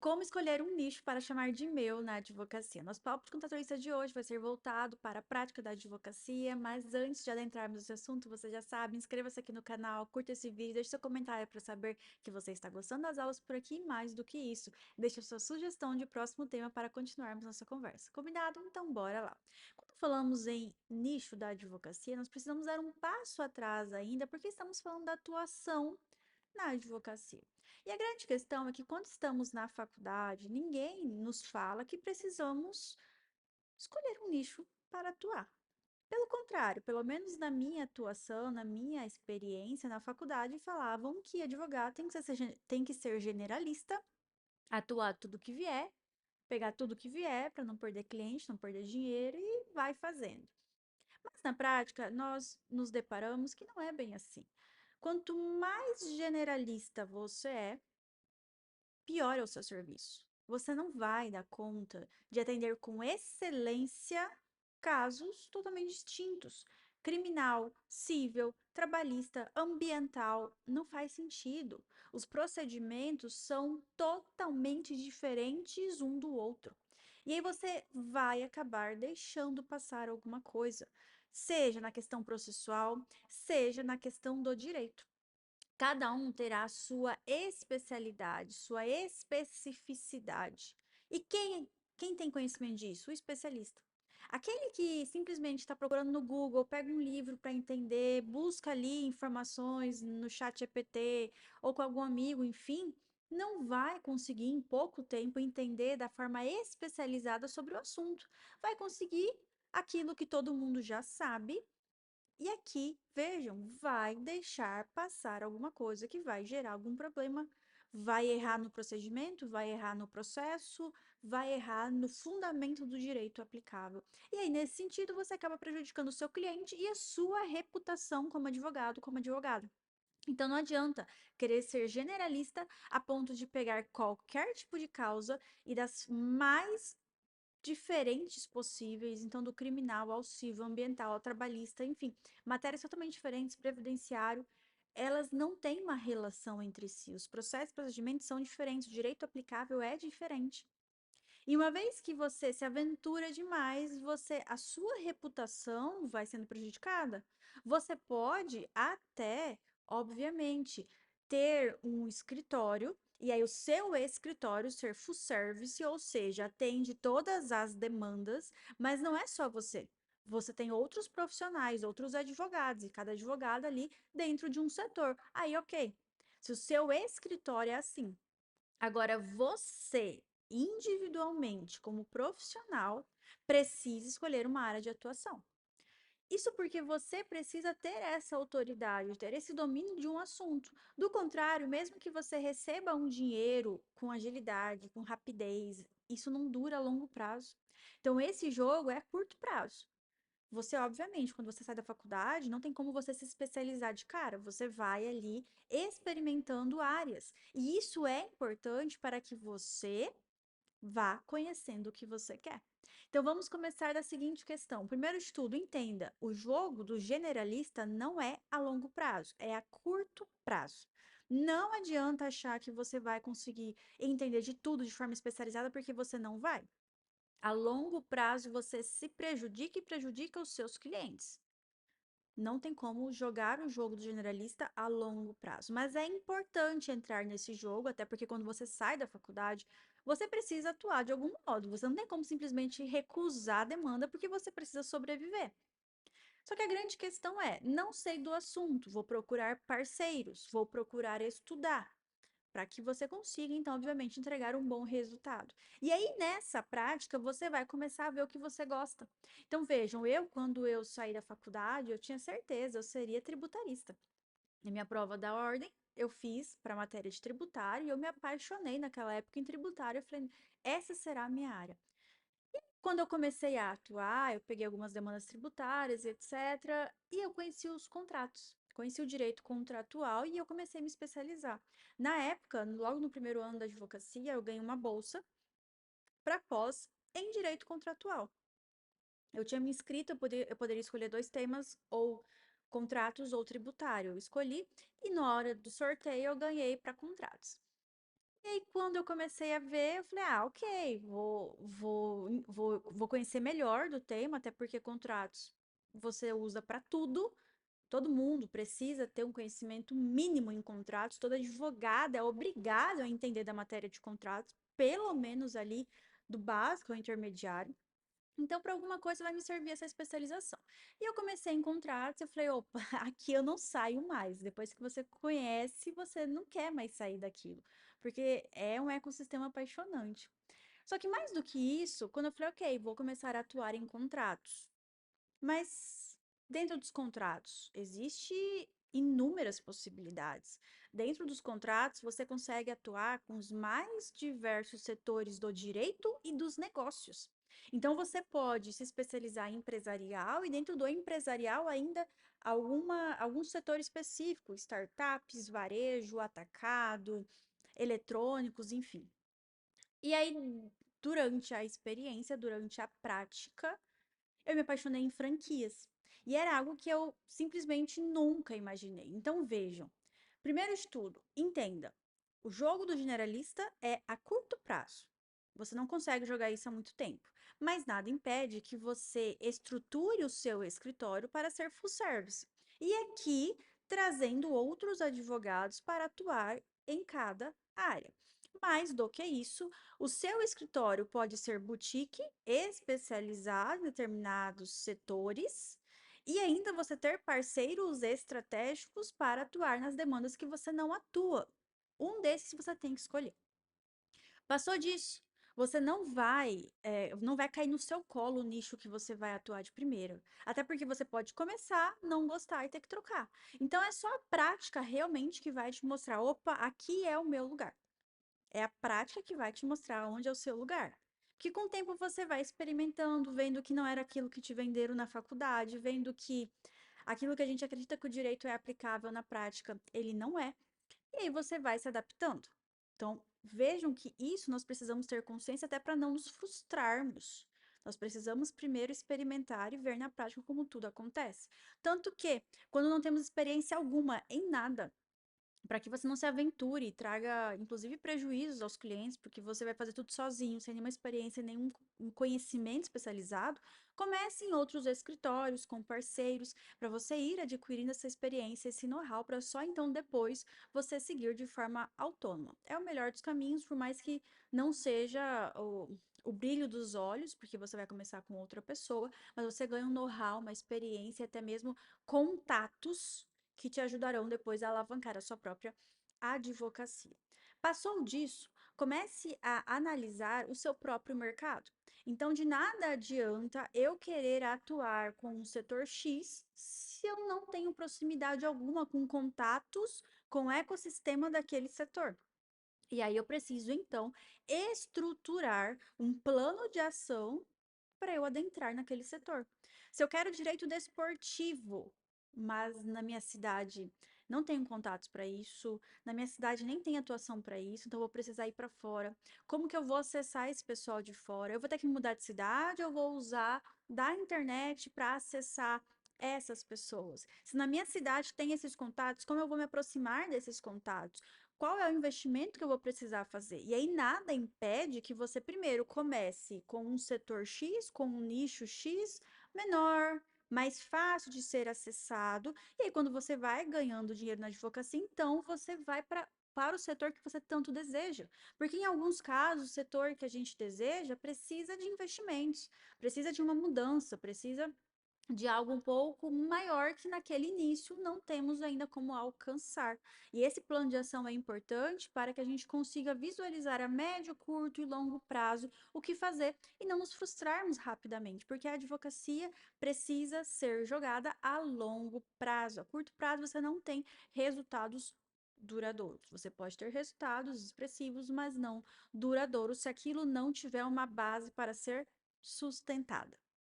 Como escolher um nicho para chamar de meu na advocacia? Nosso papo de contratualista de hoje vai ser voltado para a prática da advocacia, mas antes de adentrarmos nesse assunto, você já sabe, inscreva-se aqui no canal, curta esse vídeo, deixe seu comentário para saber que você está gostando das aulas por aqui e mais do que isso, deixe a sua sugestão de próximo tema para continuarmos nossa conversa. Combinado? Então bora lá. Quando falamos em nicho da advocacia, nós precisamos dar um passo atrás ainda, porque estamos falando da atuação na advocacia. E a grande questão é que quando estamos na faculdade, ninguém nos fala que precisamos escolher um nicho para atuar. Pelo contrário, pelo menos na minha atuação, na minha experiência na faculdade, falavam que advogado tem que ser generalista, atuar tudo que vier, pegar tudo que vier para não perder cliente, não perder dinheiro e vai fazendo. Mas na prática, nós nos deparamos que não é bem assim. Quanto mais generalista você é, pior é o seu serviço. Você não vai dar conta de atender com excelência casos totalmente distintos. Criminal, civil, trabalhista, ambiental, não faz sentido. Os procedimentos são totalmente diferentes um do outro. E aí você vai acabar deixando passar alguma coisa, seja na questão processual, seja na questão do direito. Cada um terá a sua especialidade, sua especificidade. E quem tem conhecimento disso? O especialista. Aquele que simplesmente está procurando no Google, pega um livro para entender, busca ali informações no chat GPT ou com algum amigo, enfim, não vai conseguir em pouco tempo entender da forma especializada sobre o assunto. Vai conseguir aquilo que todo mundo já sabe e aqui, vejam, vai deixar passar alguma coisa que vai gerar algum problema, vai errar no procedimento, vai errar no processo, vai errar no fundamento do direito aplicável. E aí, nesse sentido, você acaba prejudicando o seu cliente e a sua reputação como advogado, como advogada. Então não adianta querer ser generalista a ponto de pegar qualquer tipo de causa e das mais diferentes possíveis, então do criminal ao civil, ambiental, ao trabalhista, enfim, matérias totalmente diferentes, previdenciário, elas não têm uma relação entre si. Os processos e procedimentos são diferentes, o direito aplicável é diferente. E uma vez que você se aventura demais, a sua reputação vai sendo prejudicada. Você pode até, obviamente, ter um escritório e aí o seu escritório ser full service, ou seja, atende todas as demandas, mas não é só você. Você tem outros profissionais, outros advogados, e cada advogado ali dentro de um setor. Aí, ok. Se o seu escritório é assim, agora, você, individualmente, como profissional, precisa escolher uma área de atuação. Isso porque você precisa ter essa autoridade, ter esse domínio de um assunto. Do contrário, mesmo que você receba um dinheiro com agilidade, com rapidez, isso não dura a longo prazo. Então, esse jogo é a curto prazo. Você, obviamente, quando você sai da faculdade, não tem como você se especializar de cara. Você vai ali experimentando áreas. E isso é importante para que você vá conhecendo o que você quer. Então, vamos começar da seguinte questão. Primeiro de tudo, entenda: o jogo do generalista não é a longo prazo, é a curto prazo. Não adianta achar que você vai conseguir entender de tudo de forma especializada, porque você não vai. A longo prazo, você se prejudica e prejudica os seus clientes. Não tem como jogar o jogo do generalista a longo prazo. Mas é importante entrar nesse jogo, até porque quando você sai da faculdade, você precisa atuar de algum modo. Você não tem como simplesmente recusar a demanda porque você precisa sobreviver. Só que a grande questão é: não sei do assunto, vou procurar parceiros, vou procurar estudar para que você consiga, então, obviamente, entregar um bom resultado. E aí, nessa prática, você vai começar a ver o que você gosta. Então, vejam, quando eu saí da faculdade, eu tinha certeza, eu seria tributarista. Na minha prova da ordem, eu fiz para a matéria de tributário e eu me apaixonei naquela época em tributário. Eu falei, essa será a minha área. Quando eu comecei a atuar, eu peguei algumas demandas tributárias, etc. E eu conheci os contratos, conheci o direito contratual e eu comecei a me especializar. Na época, logo no primeiro ano da advocacia, eu ganhei uma bolsa para pós em direito contratual. Eu tinha me inscrito, eu poderia escolher dois temas, ou contratos ou tributário. Eu escolhi e na hora do sorteio eu ganhei para contratos. E aí, quando eu comecei a ver, eu falei, ah, ok, vou conhecer melhor do tema, até porque contratos você usa para tudo. Todo mundo precisa ter um conhecimento mínimo em contratos, todo advogado é obrigado a entender da matéria de contratos, pelo menos ali do básico ao intermediário. Então, para alguma coisa vai me servir essa especialização. E eu comecei em contratos, eu falei, opa, aqui eu não saio mais. Depois que você conhece, você não quer mais sair daquilo, porque é um ecossistema apaixonante. Só que mais do que isso, quando eu falei, ok, vou começar a atuar em contratos, mas dentro dos contratos, existe inúmeras possibilidades. Dentro dos contratos, você consegue atuar com os mais diversos setores do direito e dos negócios. Então, você pode se especializar em empresarial e dentro do empresarial ainda algum setor específico, startups, varejo, atacado, eletrônicos, enfim. E aí, durante a experiência, durante a prática, eu me apaixonei em franquias. E era algo que eu simplesmente nunca imaginei. Então vejam, primeiro de tudo, entenda, o jogo do generalista é a curto prazo. Você não consegue jogar isso há muito tempo, mas nada impede que você estruture o seu escritório para ser full service. E aqui trazendo outros advogados para atuar em cada área. Mais do que isso, o seu escritório pode ser boutique, especializado em determinados setores, e ainda você ter parceiros estratégicos para atuar nas demandas que você não atua. Um desses você tem que escolher. Passou disso, você não vai cair no seu colo o nicho que você vai atuar de primeira. Até porque você pode começar, não gostar e ter que trocar. Então é só a prática realmente que vai te mostrar, opa, aqui é o meu lugar. É a prática que vai te mostrar onde é o seu lugar. Que com o tempo você vai experimentando, vendo que não era aquilo que te venderam na faculdade, vendo que aquilo que a gente acredita que o direito é aplicável na prática, ele não é. E aí você vai se adaptando. Então, vejam que isso nós precisamos ter consciência até para não nos frustrarmos. Nós precisamos primeiro experimentar e ver na prática como tudo acontece. Tanto que, quando não temos experiência alguma em nada, para que você não se aventure e traga, inclusive, prejuízos aos clientes, porque você vai fazer tudo sozinho, sem nenhuma experiência, nenhum conhecimento especializado, comece em outros escritórios, com parceiros, para você ir adquirindo essa experiência, esse know-how, para só então depois você seguir de forma autônoma. É o melhor dos caminhos, por mais que não seja o brilho dos olhos, porque você vai começar com outra pessoa, mas você ganha um know-how, uma experiência, até mesmo contatos que te ajudarão depois a alavancar a sua própria advocacia. Passou disso, comece a analisar o seu próprio mercado. Então, de nada adianta eu querer atuar com o setor X se eu não tenho proximidade alguma com contatos com o ecossistema daquele setor. E aí eu preciso, então, estruturar um plano de ação para eu adentrar naquele setor. Se eu quero direito desportivo, mas na minha cidade não tenho contatos para isso, na minha cidade nem tem atuação para isso, então eu vou precisar ir para fora. Como que eu vou acessar esse pessoal de fora? Eu vou ter que mudar de cidade ou vou usar da internet para acessar essas pessoas? Se na minha cidade tem esses contatos, como eu vou me aproximar desses contatos? Qual é o investimento que eu vou precisar fazer? E aí nada impede que você primeiro comece com um setor X, com um nicho X menor, mais fácil de ser acessado. E aí quando você vai ganhando dinheiro na advocacia, então você vai para o setor que você tanto deseja. Porque em alguns casos, o setor que a gente deseja precisa de investimentos, precisa de uma mudança, precisa de algo um pouco maior que naquele início não temos ainda como alcançar. E esse plano de ação é importante para que a gente consiga visualizar a médio, curto e longo prazo o que fazer e não nos frustrarmos rapidamente, porque a advocacia precisa ser jogada a longo prazo. A curto prazo você não tem resultados duradouros. Você pode ter resultados expressivos, mas não duradouros se aquilo não tiver uma base para ser sustentada.